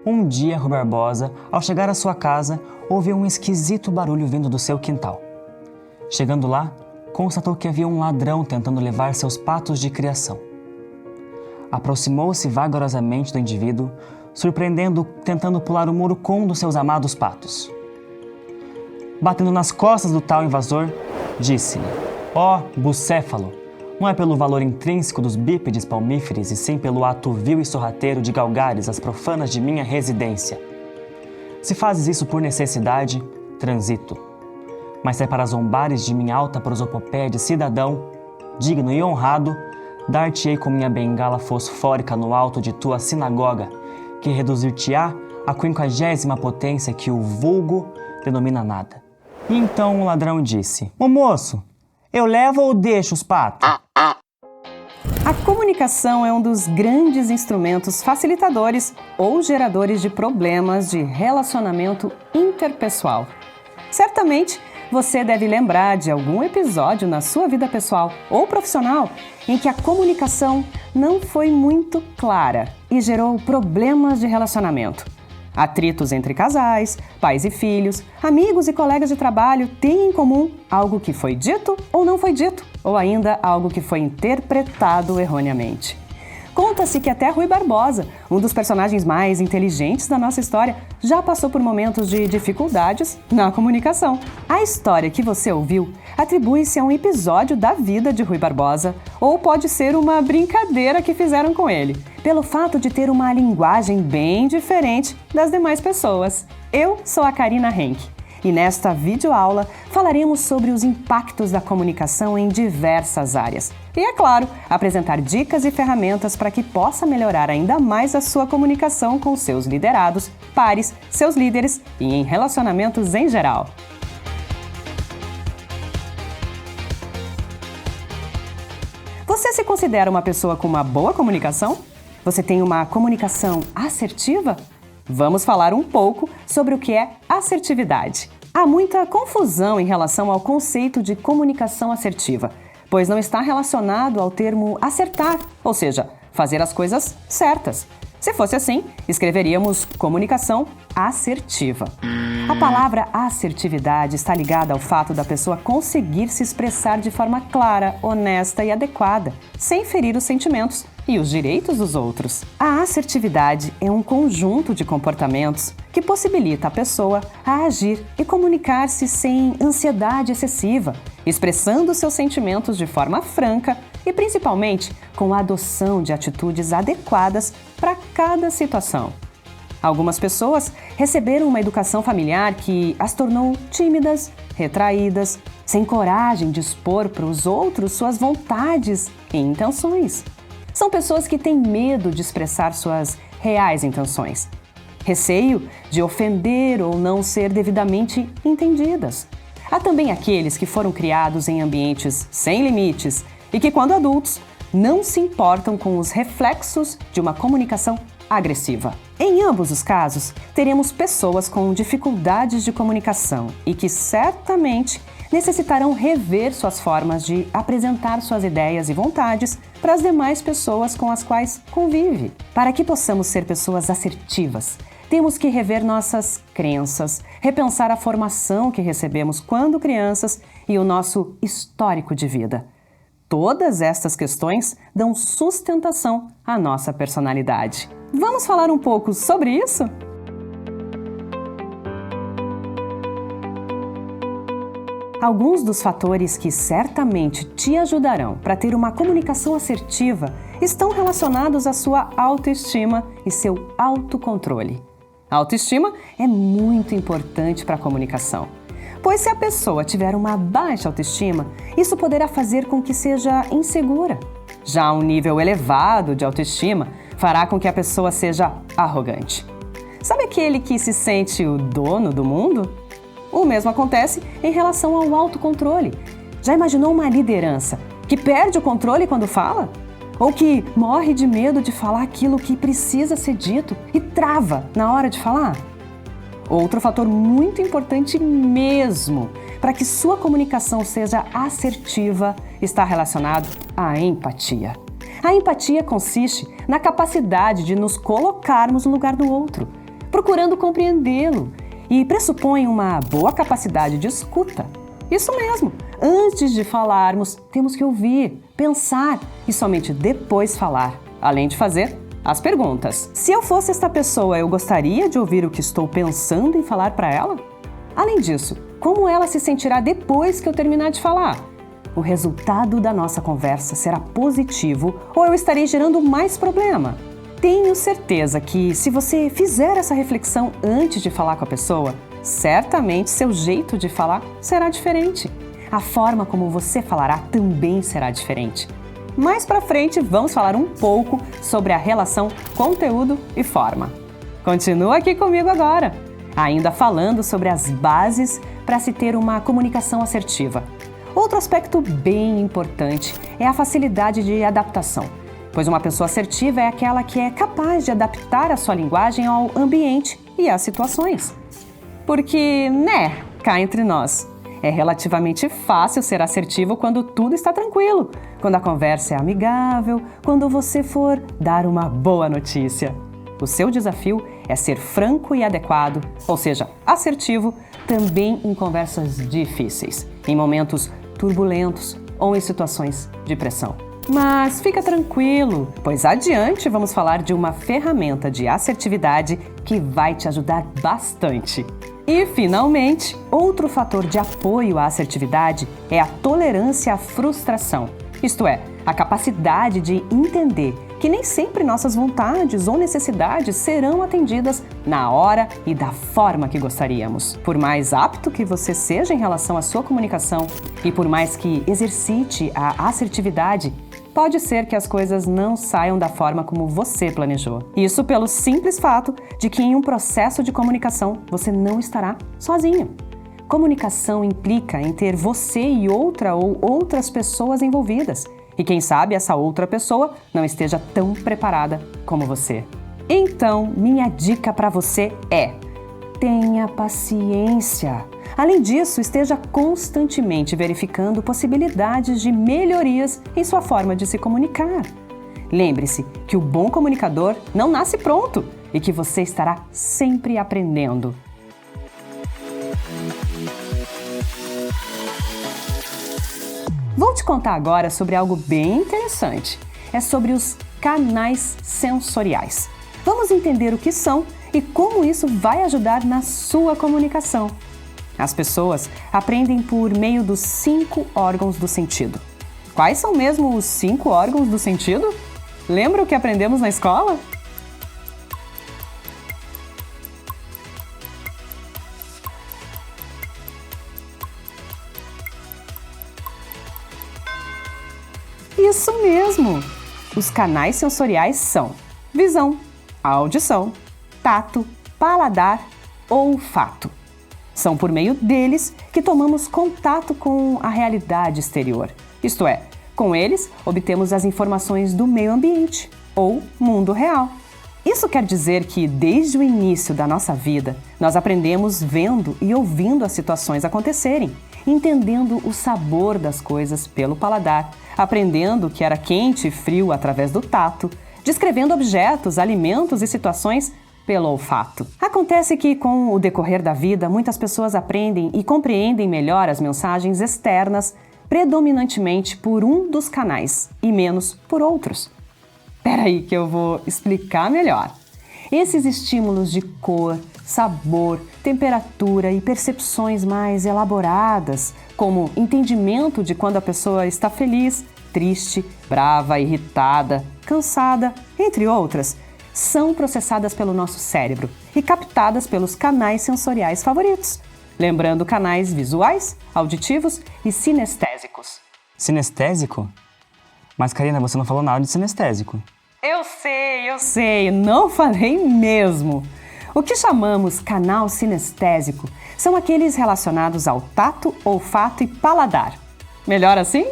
Um dia, Rui Barbosa, ao chegar à sua casa, ouviu um esquisito barulho vindo do seu quintal. Chegando lá, constatou que havia um ladrão tentando levar seus patos de criação. Aproximou-se vagarosamente do indivíduo, surpreendendo-o tentando pular o muro com um dos seus amados patos. Batendo nas costas do tal invasor, disse-lhe: ó, bucéfalo, não é pelo valor intrínseco dos bípedes palmíferos e sim pelo ato vil e sorrateiro de galgares as profanas de minha residência. Se fazes isso por necessidade, transito. Mas se é para zombares de minha alta prosopopéia de cidadão, digno e honrado, dar-te-ei com minha bengala fosfórica no alto de tua sinagoga, que reduzir-te-á à 50ª potência que o vulgo denomina nada. E então o ladrão disse: ô moço, eu levo ou deixo os patos? A comunicação é um dos grandes instrumentos facilitadores ou geradores de problemas de relacionamento interpessoal. Certamente, você deve lembrar de algum episódio na sua vida pessoal ou profissional em que a comunicação não foi muito clara e gerou problemas de relacionamento. Atritos entre casais, pais e filhos, amigos e colegas de trabalho têm em comum algo que foi dito ou não foi dito, ou ainda algo que foi interpretado erroneamente. Conta-se que até Rui Barbosa, um dos personagens mais inteligentes da nossa história, já passou por momentos de dificuldades na comunicação. A história que você ouviu atribui-se a um episódio da vida de Rui Barbosa, ou pode ser uma brincadeira que fizeram com ele, pelo fato de ter uma linguagem bem diferente das demais pessoas. Eu sou a Karina Henke. E nesta videoaula falaremos sobre os impactos da comunicação em diversas áreas. E, é claro, apresentar dicas e ferramentas para que possa melhorar ainda mais a sua comunicação com seus liderados, pares, seus líderes e em relacionamentos em geral. Você se considera uma pessoa com uma boa comunicação? Você tem uma comunicação assertiva? Vamos falar um pouco sobre o que é assertividade. Há muita confusão em relação ao conceito de comunicação assertiva, pois não está relacionado ao termo acertar, ou seja, fazer as coisas certas. Se fosse assim, escreveríamos comunicação assertiva. A palavra assertividade está ligada ao fato da pessoa conseguir se expressar de forma clara, honesta e adequada, sem ferir os sentimentos e os direitos dos outros. A assertividade é um conjunto de comportamentos que possibilita a pessoa a agir e comunicar-se sem ansiedade excessiva, expressando seus sentimentos de forma franca e principalmente com a adoção de atitudes adequadas para cada situação. Algumas pessoas receberam uma educação familiar que as tornou tímidas, retraídas, sem coragem de expor para os outros suas vontades e intenções. São pessoas que têm medo de expressar suas reais intenções, receio de ofender ou não ser devidamente entendidas. Há também aqueles que foram criados em ambientes sem limites e que, quando adultos, não se importam com os reflexos de uma comunicação agressiva. Em ambos os casos, teremos pessoas com dificuldades de comunicação e que certamente necessitarão rever suas formas de apresentar suas ideias e vontades para as demais pessoas com as quais convive. Para que possamos ser pessoas assertivas, temos que rever nossas crenças, repensar a formação que recebemos quando crianças e o nosso histórico de vida. Todas estas questões dão sustentação à nossa personalidade. Vamos falar um pouco sobre isso? Alguns dos fatores que certamente te ajudarão para ter uma comunicação assertiva estão relacionados à sua autoestima e seu autocontrole. A autoestima é muito importante para a comunicação, pois se a pessoa tiver uma baixa autoestima, isso poderá fazer com que seja insegura. Já um nível elevado de autoestima fará com que a pessoa seja arrogante. Sabe aquele que se sente o dono do mundo? O mesmo acontece em relação ao autocontrole. Já imaginou uma liderança que perde o controle quando fala? Ou que morre de medo de falar aquilo que precisa ser dito e trava na hora de falar? Outro fator muito importante mesmo para que sua comunicação seja assertiva está relacionado à empatia. A empatia consiste na capacidade de nos colocarmos no lugar do outro, procurando compreendê-lo e pressupõe uma boa capacidade de escuta. Isso mesmo, antes de falarmos, temos que ouvir, pensar e somente depois falar, além de fazer as perguntas. Se eu fosse esta pessoa, eu gostaria de ouvir o que estou pensando em falar para ela? Além disso, como ela se sentirá depois que eu terminar de falar? O resultado da nossa conversa será positivo ou eu estarei gerando mais problema? Tenho certeza que, se você fizer essa reflexão antes de falar com a pessoa, certamente seu jeito de falar será diferente. A forma como você falará também será diferente. Mais pra frente, vamos falar um pouco sobre a relação conteúdo e forma. Continua aqui comigo agora, ainda falando sobre as bases para se ter uma comunicação assertiva. Outro aspecto bem importante é a facilidade de adaptação, pois uma pessoa assertiva é aquela que é capaz de adaptar a sua linguagem ao ambiente e às situações. Porque, cá entre nós, é relativamente fácil ser assertivo quando tudo está tranquilo, quando a conversa é amigável, quando você for dar uma boa notícia. O seu desafio é ser franco e adequado, ou seja, assertivo, também em conversas difíceis, em momentos turbulentos ou em situações de pressão. Mas fica tranquilo, pois adiante vamos falar de uma ferramenta de assertividade que vai te ajudar bastante. E, finalmente, outro fator de apoio à assertividade é a tolerância à frustração, isto é, a capacidade de entender que nem sempre nossas vontades ou necessidades serão atendidas na hora e da forma que gostaríamos. Por mais apto que você seja em relação à sua comunicação e por mais que exercite a assertividade, pode ser que as coisas não saiam da forma como você planejou. Isso pelo simples fato de que em um processo de comunicação você não estará sozinho. Comunicação implica em ter você e outra ou outras pessoas envolvidas. E quem sabe essa outra pessoa não esteja tão preparada como você. Então, minha dica para você é: tenha paciência. Além disso, esteja constantemente verificando possibilidades de melhorias em sua forma de se comunicar. Lembre-se que o bom comunicador não nasce pronto e que você estará sempre aprendendo. Vou te contar agora sobre algo bem interessante. É sobre os canais sensoriais. Vamos entender o que são e como isso vai ajudar na sua comunicação. As pessoas aprendem por meio dos 5 órgãos do sentido. Quais são mesmo os 5 órgãos do sentido? Lembra o que aprendemos na escola? Isso mesmo! Os canais sensoriais são visão, audição, tato, paladar, olfato. São por meio deles que tomamos contato com a realidade exterior. Isto é, com eles obtemos as informações do meio ambiente, ou mundo real. Isso quer dizer que, desde o início da nossa vida, nós aprendemos vendo e ouvindo as situações acontecerem, entendendo o sabor das coisas pelo paladar, aprendendo o que era quente e frio através do tato, descrevendo objetos, alimentos e situações pelo olfato. Acontece que, com o decorrer da vida, muitas pessoas aprendem e compreendem melhor as mensagens externas, predominantemente por um dos canais e menos por outros. Espera aí que eu vou explicar melhor. Esses estímulos de cor, sabor, temperatura e percepções mais elaboradas, como entendimento de quando a pessoa está feliz, triste, brava, irritada, cansada, entre outras, são processadas pelo nosso cérebro e captadas pelos canais sensoriais favoritos, lembrando canais visuais, auditivos e sinestésicos. Sinestésico? Mas, Karina, você não falou nada de sinestésico. Eu sei, não falei mesmo. O que chamamos canal sinestésico são aqueles relacionados ao tato, olfato e paladar. Melhor assim?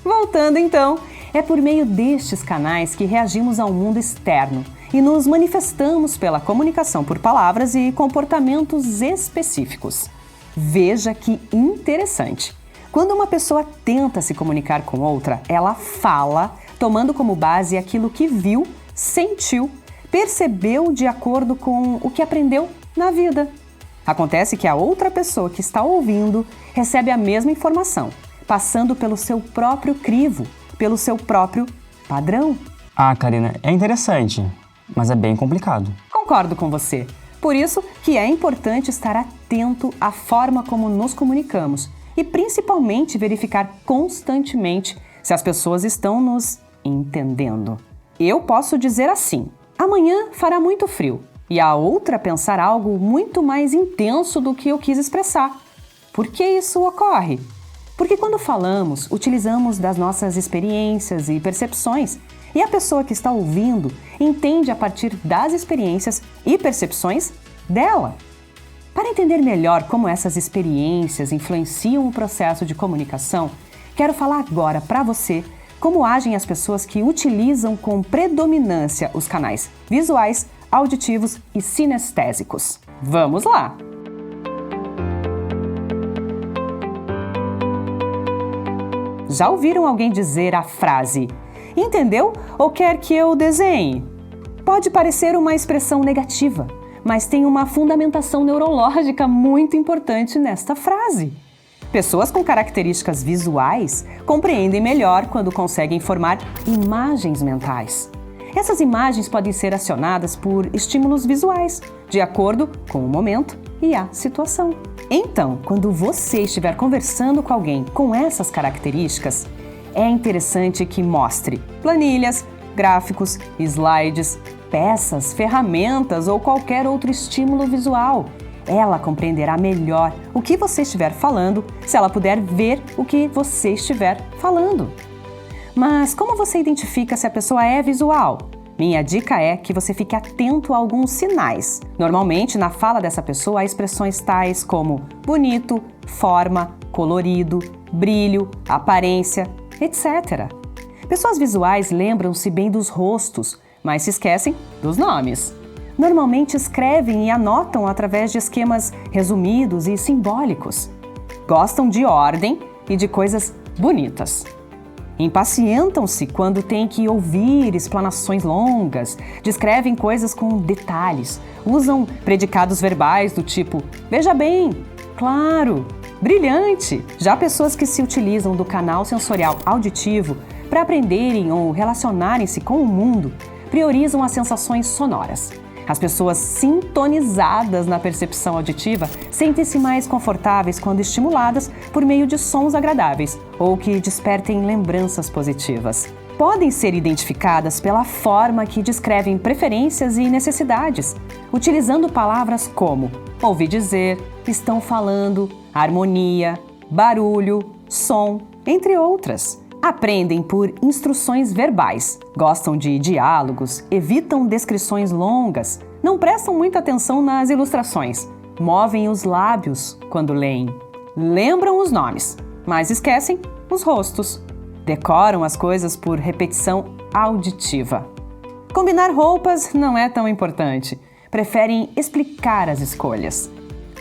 Voltando então, é por meio destes canais que reagimos ao mundo externo e nos manifestamos pela comunicação por palavras e comportamentos específicos. Veja que interessante. Quando uma pessoa tenta se comunicar com outra, ela fala, tomando como base aquilo que viu, sentiu, percebeu de acordo com o que aprendeu na vida. Acontece que a outra pessoa que está ouvindo recebe a mesma informação, passando pelo seu próprio crivo, pelo seu próprio padrão. Ah, Karina, é interessante, mas é bem complicado. Concordo com você. Por isso que é importante estar atento à forma como nos comunicamos e principalmente verificar constantemente se as pessoas estão nos entendendo. Eu posso dizer assim: amanhã fará muito frio, e a outra pensar algo muito mais intenso do que eu quis expressar. Por que isso ocorre? Porque quando falamos, utilizamos das nossas experiências e percepções, e a pessoa que está ouvindo entende a partir das experiências e percepções dela. Para entender melhor como essas experiências influenciam o processo de comunicação, quero falar agora para você como agem as pessoas que utilizam com predominância os canais visuais, auditivos e sinestésicos. Vamos lá! Já ouviram alguém dizer a frase "entendeu ou quer que eu desenhe"? Pode parecer uma expressão negativa, mas tem uma fundamentação neurológica muito importante nesta frase. Pessoas com características visuais compreendem melhor quando conseguem formar imagens mentais. Essas imagens podem ser acionadas por estímulos visuais, de acordo com o momento e a situação. Então, quando você estiver conversando com alguém com essas características, é interessante que mostre planilhas, gráficos, slides, peças, ferramentas ou qualquer outro estímulo visual. Ela compreenderá melhor o que você estiver falando se ela puder ver o que você estiver falando. Mas como você identifica se a pessoa é visual? Minha dica é que você fique atento a alguns sinais. Normalmente, na fala dessa pessoa, há expressões tais como bonito, forma, colorido, brilho, aparência, etc. Pessoas visuais lembram-se bem dos rostos, mas se esquecem dos nomes. Normalmente escrevem e anotam através de esquemas resumidos e simbólicos. Gostam de ordem e de coisas bonitas. Impacientam-se quando têm que ouvir explanações longas, descrevem coisas com detalhes, usam predicados verbais do tipo veja bem, claro, brilhante. Já pessoas que se utilizam do canal sensorial auditivo para aprenderem ou relacionarem-se com o mundo priorizam as sensações sonoras. As pessoas sintonizadas na percepção auditiva sentem-se mais confortáveis quando estimuladas por meio de sons agradáveis ou que despertem lembranças positivas. Podem ser identificadas pela forma que descrevem preferências e necessidades, utilizando palavras como ouvi dizer, estão falando, harmonia, barulho, som, entre outras. Aprendem por instruções verbais, gostam de diálogos, evitam descrições longas, não prestam muita atenção nas ilustrações, movem os lábios quando leem, lembram os nomes, mas esquecem os rostos, decoram as coisas por repetição auditiva. Combinar roupas não é tão importante, preferem explicar as escolhas.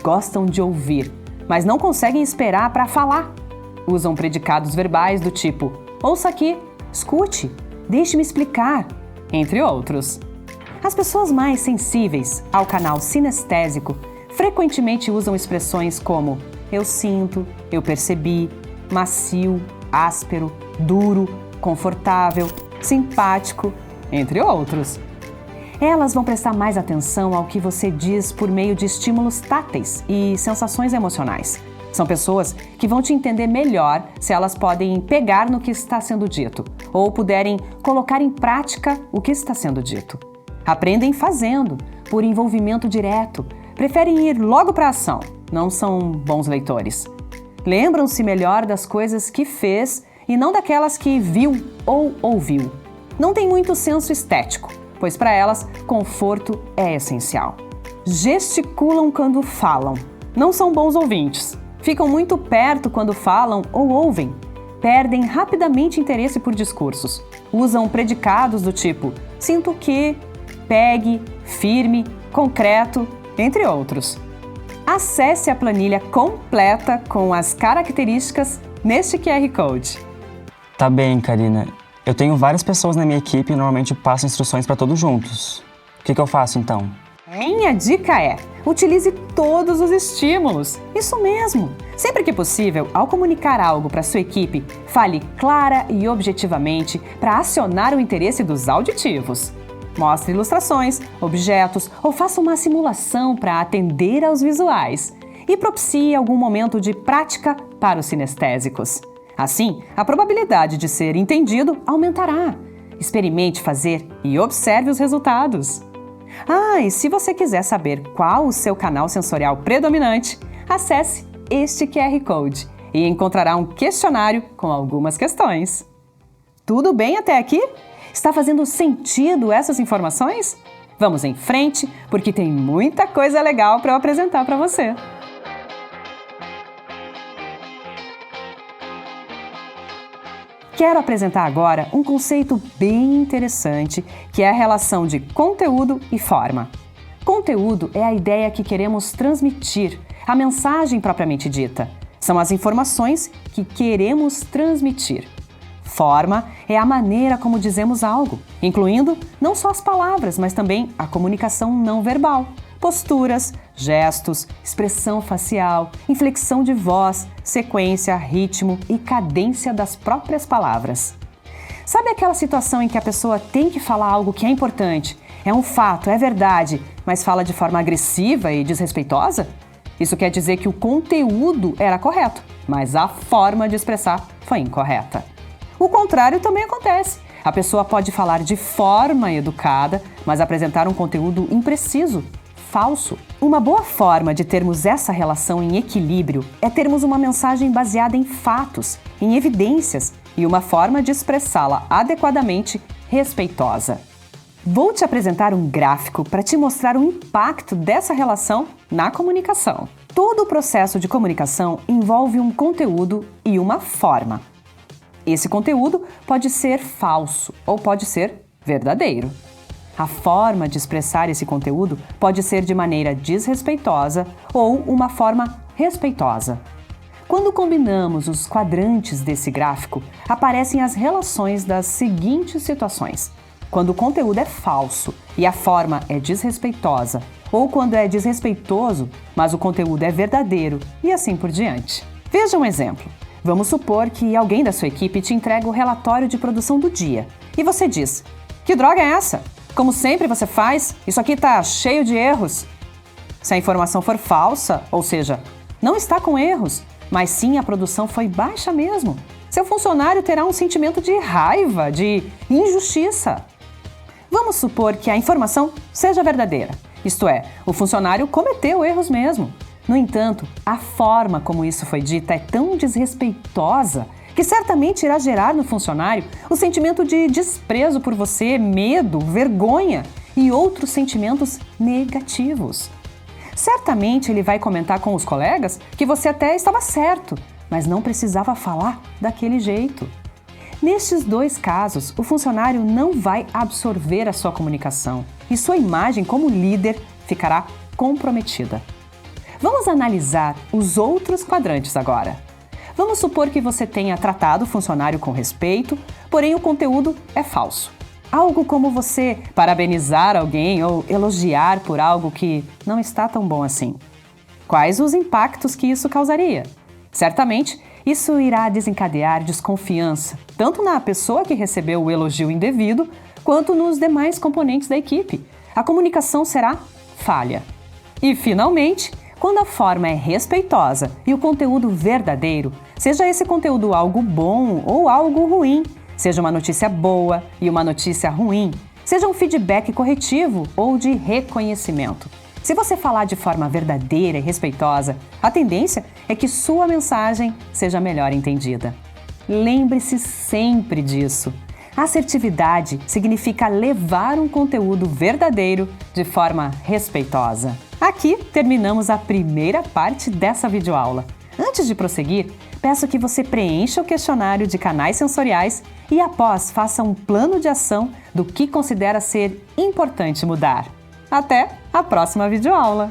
Gostam de ouvir, mas não conseguem esperar para falar. Usam predicados verbais do tipo ouça aqui, escute, deixe-me explicar, entre outros. As pessoas mais sensíveis ao canal sinestésico frequentemente usam expressões como eu sinto, eu percebi, macio, áspero, duro, confortável, simpático, entre outros. Elas vão prestar mais atenção ao que você diz por meio de estímulos táteis e sensações emocionais. São pessoas que vão te entender melhor se elas podem pegar no que está sendo dito ou puderem colocar em prática o que está sendo dito. Aprendem fazendo, por envolvimento direto, preferem ir logo para a ação, não são bons leitores. Lembram-se melhor das coisas que fez e não daquelas que viu ou ouviu. Não tem muito senso estético, pois para elas conforto é essencial. Gesticulam quando falam, não são bons ouvintes. Ficam muito perto quando falam ou ouvem. Perdem rapidamente interesse por discursos. Usam predicados do tipo sinto que, pegue, firme, concreto, entre outros. Acesse a planilha completa com as características neste QR Code. Tá bem, Karina. Eu tenho várias pessoas na minha equipe e normalmente passo instruções para todos juntos. O que eu faço então? Minha dica é: utilize todos os estímulos. Isso mesmo! Sempre que possível, ao comunicar algo para sua equipe, fale clara e objetivamente para acionar o interesse dos auditivos. Mostre ilustrações, objetos ou faça uma simulação para atender aos visuais. E propicie algum momento de prática para os sinestésicos. Assim, a probabilidade de ser entendido aumentará. Experimente fazer e observe os resultados. E se você quiser saber qual o seu canal sensorial predominante, acesse este QR Code e encontrará um questionário com algumas questões. Tudo bem até aqui? Está fazendo sentido essas informações? Vamos em frente, porque tem muita coisa legal para eu apresentar para você. Quero apresentar agora um conceito bem interessante, que é a relação de conteúdo e forma. Conteúdo é a ideia que queremos transmitir, a mensagem propriamente dita. São as informações que queremos transmitir. Forma é a maneira como dizemos algo, incluindo não só as palavras, mas também a comunicação não verbal. Posturas, gestos, expressão facial, inflexão de voz, sequência, ritmo e cadência das próprias palavras. Sabe aquela situação em que a pessoa tem que falar algo que é importante, é um fato, é verdade, mas fala de forma agressiva e desrespeitosa? Isso quer dizer que o conteúdo era correto, mas a forma de expressar foi incorreta. O contrário também acontece. A pessoa pode falar de forma educada, mas apresentar um conteúdo impreciso, falso. Uma boa forma de termos essa relação em equilíbrio é termos uma mensagem baseada em fatos, em evidências e uma forma de expressá-la adequadamente respeitosa. Vou te apresentar um gráfico para te mostrar o impacto dessa relação na comunicação. Todo o processo de comunicação envolve um conteúdo e uma forma. Esse conteúdo pode ser falso ou pode ser verdadeiro. A forma de expressar esse conteúdo pode ser de maneira desrespeitosa ou uma forma respeitosa. Quando combinamos os quadrantes desse gráfico, aparecem as relações das seguintes situações: quando o conteúdo é falso e a forma é desrespeitosa, ou quando é desrespeitoso, mas o conteúdo é verdadeiro, e assim por diante. Veja um exemplo. Vamos supor que alguém da sua equipe te entrega o relatório de produção do dia e você diz: "Que droga é essa? Como sempre você faz, isso aqui está cheio de erros." Se a informação for falsa, ou seja, não está com erros, mas sim a produção foi baixa mesmo, seu funcionário terá um sentimento de raiva, de injustiça. Vamos supor que a informação seja verdadeira, isto é, o funcionário cometeu erros mesmo. No entanto, a forma como isso foi dita é tão desrespeitosa que certamente irá gerar no funcionário o sentimento de desprezo por você, medo, vergonha e outros sentimentos negativos. Certamente ele vai comentar com os colegas que você até estava certo, mas não precisava falar daquele jeito. Nestes dois casos, o funcionário não vai absorver a sua comunicação e sua imagem como líder ficará comprometida. Vamos analisar os outros quadrantes agora. Vamos supor que você tenha tratado o funcionário com respeito, porém o conteúdo é falso. Algo como você parabenizar alguém ou elogiar por algo que não está tão bom assim. Quais os impactos que isso causaria? Certamente, isso irá desencadear desconfiança, tanto na pessoa que recebeu o elogio indevido, quanto nos demais componentes da equipe. A comunicação será falha. E, finalmente, quando a forma é respeitosa e o conteúdo verdadeiro, seja esse conteúdo algo bom ou algo ruim, seja uma notícia boa e uma notícia ruim, seja um feedback corretivo ou de reconhecimento. Se você falar de forma verdadeira e respeitosa, a tendência é que sua mensagem seja melhor entendida. Lembre-se sempre disso. Assertividade significa levar um conteúdo verdadeiro de forma respeitosa. Aqui terminamos a primeira parte dessa videoaula. Antes de prosseguir, peço que você preencha o questionário de canais sensoriais e após faça um plano de ação do que considera ser importante mudar. Até a próxima videoaula!